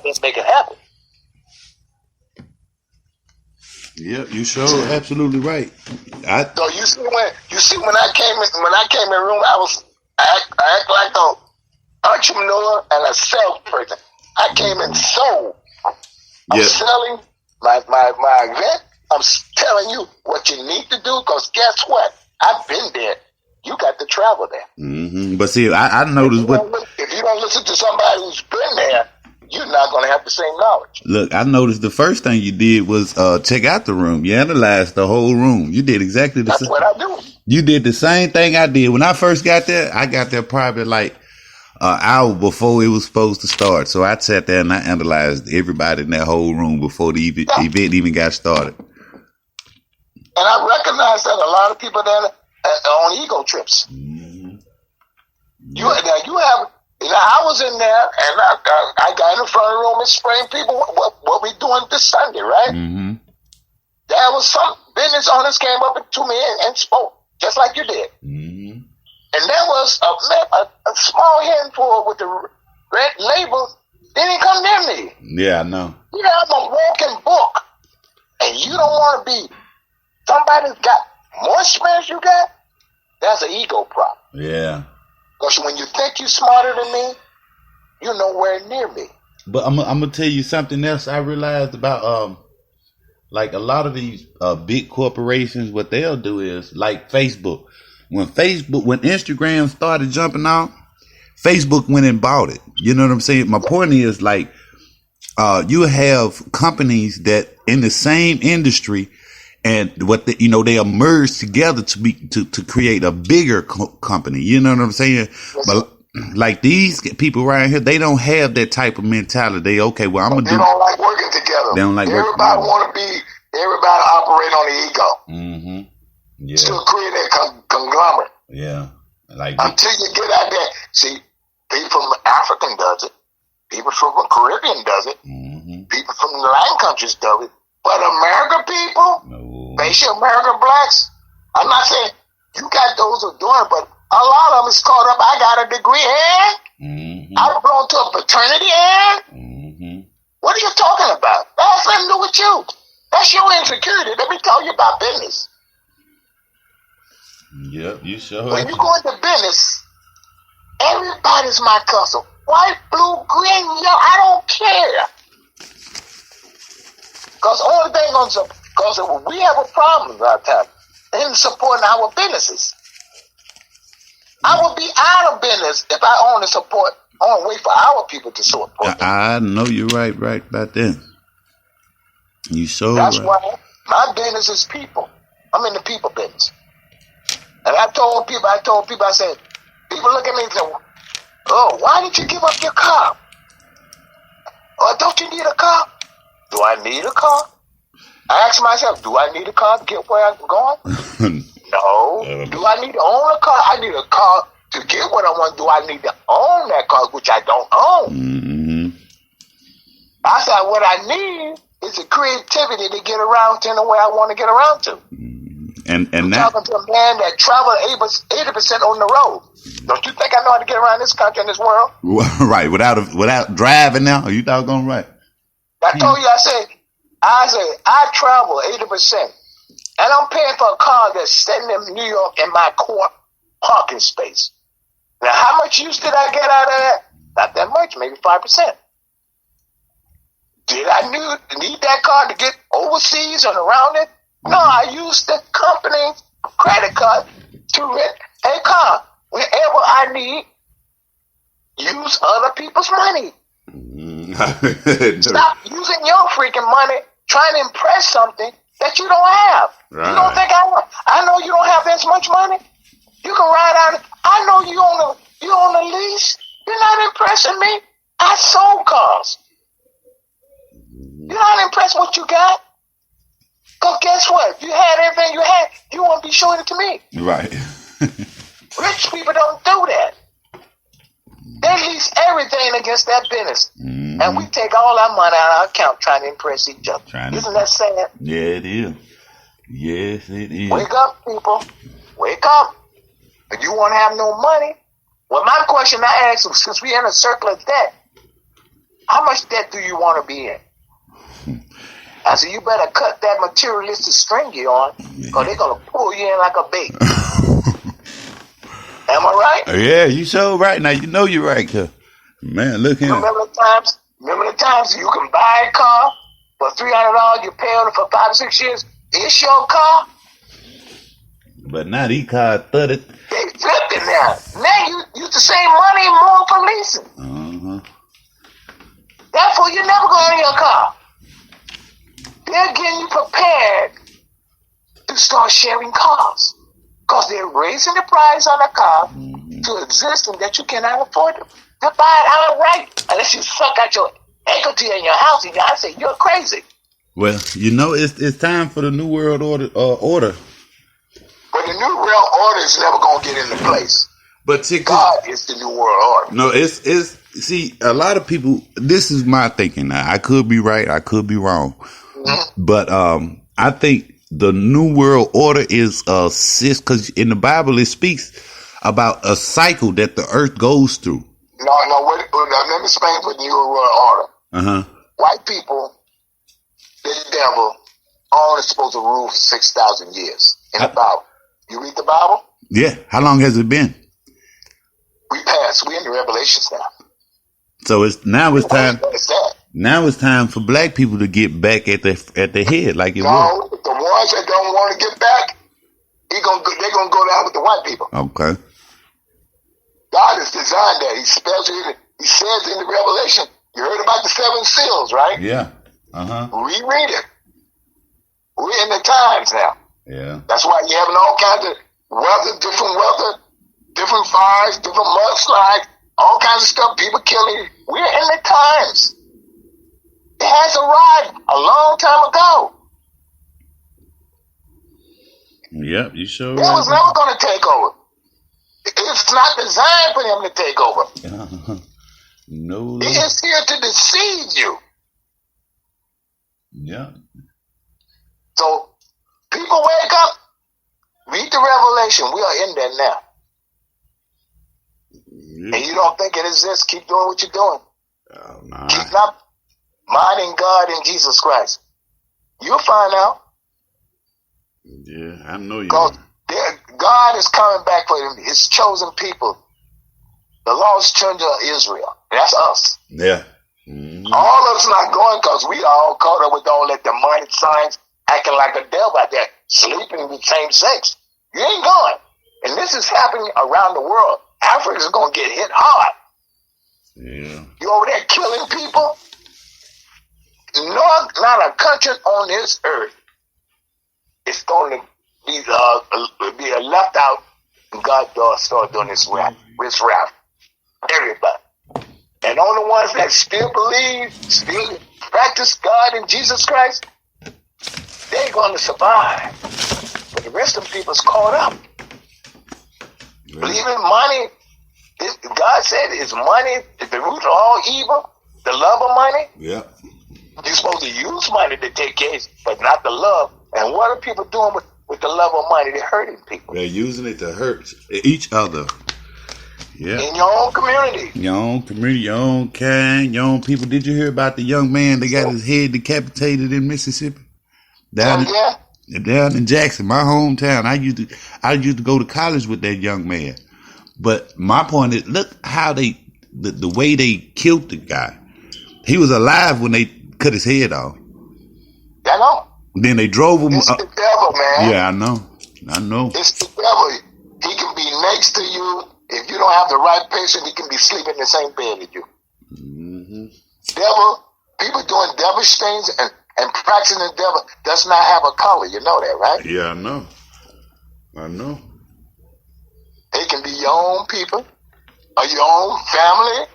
Let's make it happen. Yeah, you sure absolutely right. So you see when I came in the room, I act like an entrepreneur and a salesperson. I came in sold. I'm selling my event. I'm telling you what you need to do, because guess what? I've been there. You got to travel there. Mm-hmm. But see, I noticed if you don't listen to somebody who's been there, you're not going to have the same knowledge. Look, I noticed the first thing you did was check out the room. You analyzed the whole room. You did exactly the same. That's what I do. You did the same thing I did. When I first got there, I got there probably like an hour before it was supposed to start. So I sat there and I analyzed everybody in that whole room before the event even got started. And I recognize that a lot of people there are on ego trips. Mm-hmm. I was in there and I got in the front of the room and spraying people what we doing this Sunday, right? Mm-hmm. There was some business owners came up to me and spoke, just like you did. Mm-hmm. And there was a small handful with the red label. They didn't come near me. Yeah, I know. You know, I'm a walking book. And you don't want to be somebody's got more experience you got, that's an ego problem. Yeah. Because when you think you're smarter than me, you're nowhere near me. But I'm gonna tell you something else I realized about like a lot of these big corporations. What they'll do is like Facebook. When Instagram started jumping out, Facebook went and bought it. You know what I'm saying? My point is like you have companies that in the same industry. And they'll merge together to create a bigger company. You know what I'm saying? Yes. But like these people right here, they don't have that type of mentality. They don't like working together. They don't like everybody want to be. Everybody operate on the ego. Mm-hmm. Yeah. Still create that conglomerate. Yeah. Like until you get out there. See, people from African does it. People from the Caribbean does it. Mm-hmm. People from the Latin countries does it. But American people, facial American blacks, I'm not saying you got those who are doing it, but a lot of them is caught up. I got a degree and I belong to a fraternity and what are you talking about? That has nothing to do with you. That's your insecurity. Let me tell you about business. Yep, you sure. When you go into business, everybody's my cousin. White, blue, green, yellow, I don't care. Because only thing because we have a problem right now in supporting our businesses. I would be out of business if I only wait for our people to support them. I know you're right about that. You so That's right. why my business is people. I'm in the people business. And I told people, I said, people look at me and say, oh, why did you give up your car? Or don't you need a car? Do I need a car? I ask myself, do I need a car to get where I'm going? No. Do I need to own a car? I need a car to get what I want. Do I need to own that car, which I don't own? Mm-hmm. I said, what I need is the creativity to get around to the way I want to get around to. And I'm that, talking to a man that traveled 80% on the road. Don't you think I know how to get around this country and this world? Right, without driving now? Are you doggone right? I told you, I travel 80%. And I'm paying for a car that's sitting in New York in my court parking space. Now, how much use did I get out of that? Not that much, maybe 5%. Did I need that car to get overseas and around it? No, I used the company's credit card to rent a car. Whenever I need, use other people's money. Stop using your freaking money trying to impress something that you don't have. Right. You don't think I know you don't have this much money? You can ride out. I know you on the lease. You're not impressing me. I sold cars. You're not impressed what you got? Because guess what? If you had everything you had, you won't be showing it to me. Right. Rich people don't do that. They lease everything against that business. Mm-hmm. And we take all our money out of our account trying to impress each other. Isn't that sad? Yeah, it is. Yes, it is. Wake up, people. Wake up. If you want to have no money, well, my question I ask them, since we're in a circle of debt, How much debt do you want to be in? I said, you better cut that materialistic string you're on, because they're going to pull you in like a bait. Am I right? Yeah, you so right. Now you know you're right, cuz. Man, look here. Remember the times you can buy a car for $300, you pay on it for 5 or 6 years. It's your car. But now these cars thudded. They flipped it now. Now you use the same money and more for leasing. Uh-huh. Therefore, you never go in your car. They're getting you prepared to start sharing cars, because they're raising the price on a car to existence that you cannot afford to buy it outright unless you suck out your equity in your house. And I say you're crazy. Well, you know it's time for the new world order. But the new world order is never gonna get into place. But God is the new world order. No, it's see, a lot of people. This is my thinking. Now, I could be right, I could be wrong, but I think the new world order is because in the Bible it speaks about a cycle that the earth goes through. No, let me explain what new world order. White people, the devil, only supposed to rule for 6,000 years in the Bible. You read the Bible? Yeah. How long has it been? We passed. We in the Revelations now. So now it's time. Now it's time for black people to get back at the head like it was. No, the ones that don't want to get back, they're gonna go down with the white people. Okay. God has designed that. He says in the Revelation. You heard about the 7 seals, right? Yeah. Reread it. We're in the times now. Yeah. That's why you're having all kinds of weather, different fires, different mudslides, all kinds of stuff, people killing. We're in the times. It has arrived a long time ago. Yep, you sure. It was never going to take over. It's not designed for him to take over. No. He is here to deceive you. Yeah. So, people wake up, read the Revelation. We are in there now. Yeah. And you don't think it exists, keep doing what you're doing. Oh, nah. Keep not minding God and Jesus Christ. You'll find out. Yeah, I know you. Because God is coming back for his chosen people. The lost children of Israel. That's us. Yeah. All of us not going because we all caught up with all that demonic signs, acting like a devil out there, sleeping with same sex. You ain't going. And this is happening around the world. Africa's going to get hit hard. Yeah. You over there killing people? No, not a country on this earth is going to be left out, and God does start doing this wrath. Everybody. And on the ones that still believe, still practice God and Jesus Christ, they're going to survive. But the rest of the people's caught up. Yeah. Believing money, God said, is money is the root of all evil, the love of money. Yeah. You're supposed to use money to take care, but not the love. And what are people doing with the love of money? They're hurting people. They're using it to hurt each other. Yeah. In your own community. Your own community, your own kind, your own people. Did you hear about the young man that got his head decapitated in Mississippi? Down in Jackson, my hometown. I used to go to college with that young man. But my point is, look how the way they killed the guy. He was alive when they cut his head off. I know. Then they drove him. It's the devil, man. Yeah, I know. It's the devil. He can be next to you. If you don't have the right patient, he can be sleeping in the same bed as you. Devil, people doing devilish things and practicing the devil does not have a color. You know that, right? Yeah, I know. It can be your own people or your own family.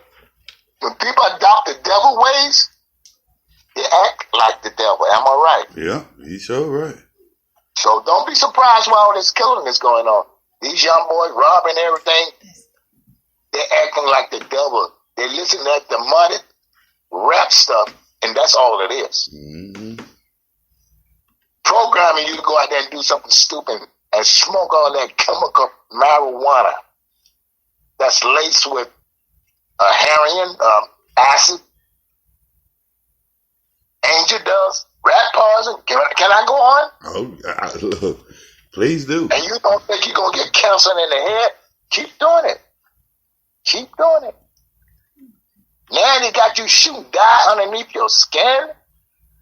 When people adopt the devil ways, they act like the devil. Am I right? Yeah, you sure right. So don't be surprised why all this killing is going on. These young boys robbing everything. They're acting like the devil. They listen to that demonic rap stuff, and that's all it is. Programming you to go out there and do something stupid and smoke all that chemical marijuana that's laced with heroin, acid, Can I go on? Oh, look, please do. And you don't think you're going to get cancer in the head? Keep doing it. Keep doing it. Now they got you shooting dye underneath your skin,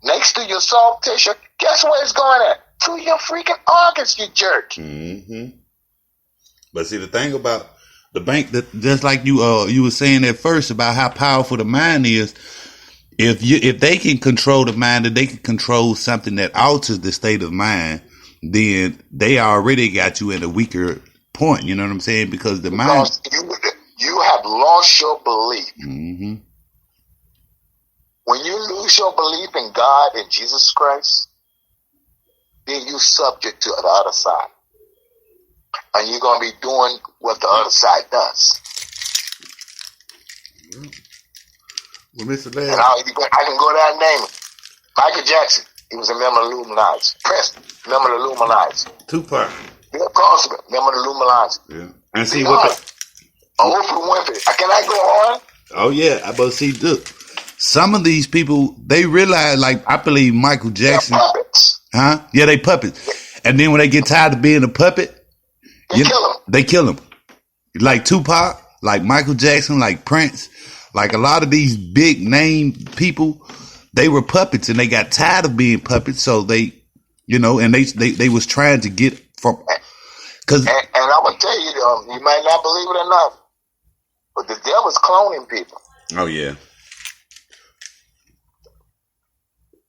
next to your soft tissue. Guess where it's going at? To your freaking organs, you jerk. Mm-hmm. But see, the thing about the bank, that just like you were saying at first about how powerful the mind is, if they can control the mind, if they can control something that alters the state of mind, then they already got you at a weaker point. You know what I'm saying? Because mind, you have lost your belief. Mm-hmm. When you lose your belief in God and Jesus Christ, then you're subject to the other side. And you're going to be doing what the other side does. Well, Mr. Larry, and I can go down and name it. Michael Jackson, he was a member of the Illuminati. Prince, member of the Illuminati. Tupac. Bill Cosby, member of the Illuminati. Yeah. And see what Oprah Winfrey. Can I go on? Oh, yeah. But see, look, some of these people, they realize, like, I believe Michael Jackson. They're puppets. Huh? Yeah, they puppets. And then when they get tired of being a puppet, they kill him. Like Tupac, like Michael Jackson, like Prince, like a lot of these big name people, they were puppets and they got tired of being puppets. So they, and they was trying to get from, cause. And I'm going to tell you, you might not believe it or not, but the devil's cloning people. Oh, yeah.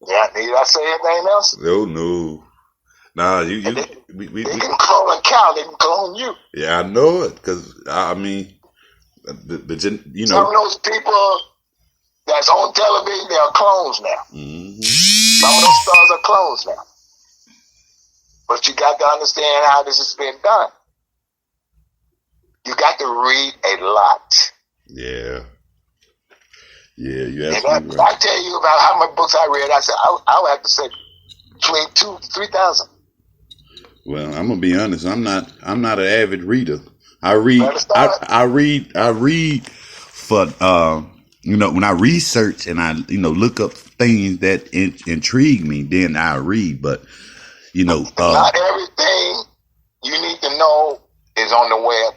Yeah, need I say anything else? Oh, no. Nah, they can clone a cow. They can clone you. Yeah, I know it. Because, I mean, some of those people that's on television, they are clones now. Mm-hmm. Some of those stars are clones now. But you got to understand how this has been done. You got to read a lot. Yeah. Yeah, you absolutely right. I tell you about how many books I read. I said I would have to say between 2,000 to 3,000. Well, I'm gonna be honest. I'm not an avid reader. I read for when I research and I look up things that intrigue me. Then I read. But not everything you need to know is on the web.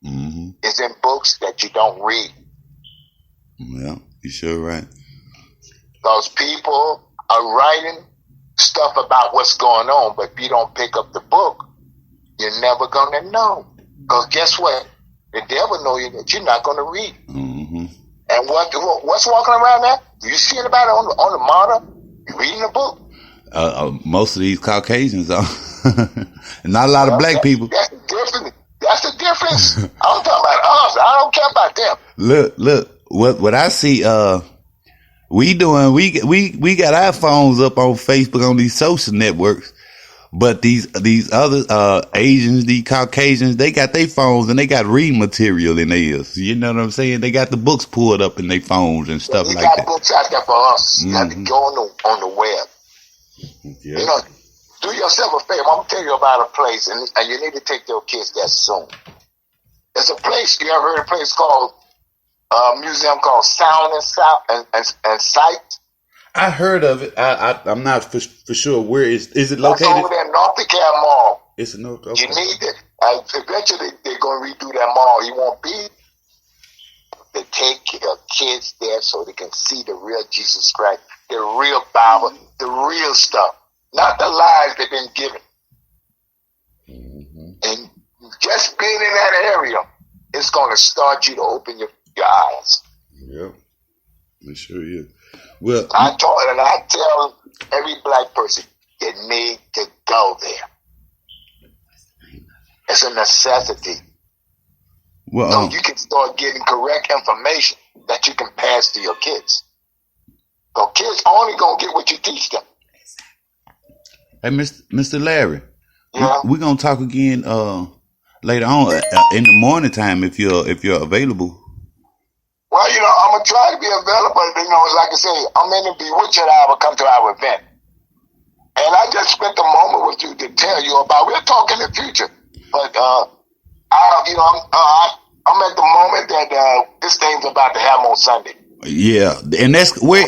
Mm-hmm. It's in books that you don't read. Well, you're sure right. Those people are writing stuff about what's going on, but if you don't pick up the book, you're never going to know. Because guess what? The devil knows you that you're not going to read. Mm-hmm. And what's walking around there? You seeing about it on the monitor? You reading the book? Most of these Caucasians are. Not a lot of black people. That's the difference. That's the difference. I'm talking about us. I don't care about them. Look. What I see, we got our phones up on Facebook on these social networks, but these other Asians, these Caucasians, they got their phones and they got reading material in theirs. You know what I'm saying? They got the books pulled up in their phones and stuff like that. They got books out there for us. You have to go on the web. Yeah. Do yourself a favor. I'm gonna tell you about a place, and you need to take your kids there soon. There's a place. You ever heard of a place called? Museum called Sound and Sight. I heard of it. I'm not for sure where is it located? It's over there in North DeKalb Mall. It's a North. Okay. You need it. Eventually they're going to redo that mall. You won't be. They take your kids there so they can see the real Jesus Christ, the real Bible, the real stuff, not the lies they've been given. Mm-hmm. And just being in that area, it's going to start you to open your eyes. Yep, it sure is. Well, I tell every black person, you need to go there. It's a necessity. Well, so you can start getting correct information that you can pass to your kids. So kids only gonna get what you teach them. Hey, Mr. Larry, yeah, we're gonna talk again later on in the morning time if you're available. Well, I'm going to try to be available. Like I say, I'm in the Bewitching Hour, come to our event. And I just spent a moment with you to tell you about, we'll talk in the future. But, I'm at the moment that this thing's about to happen on Sunday. Yeah, and that's where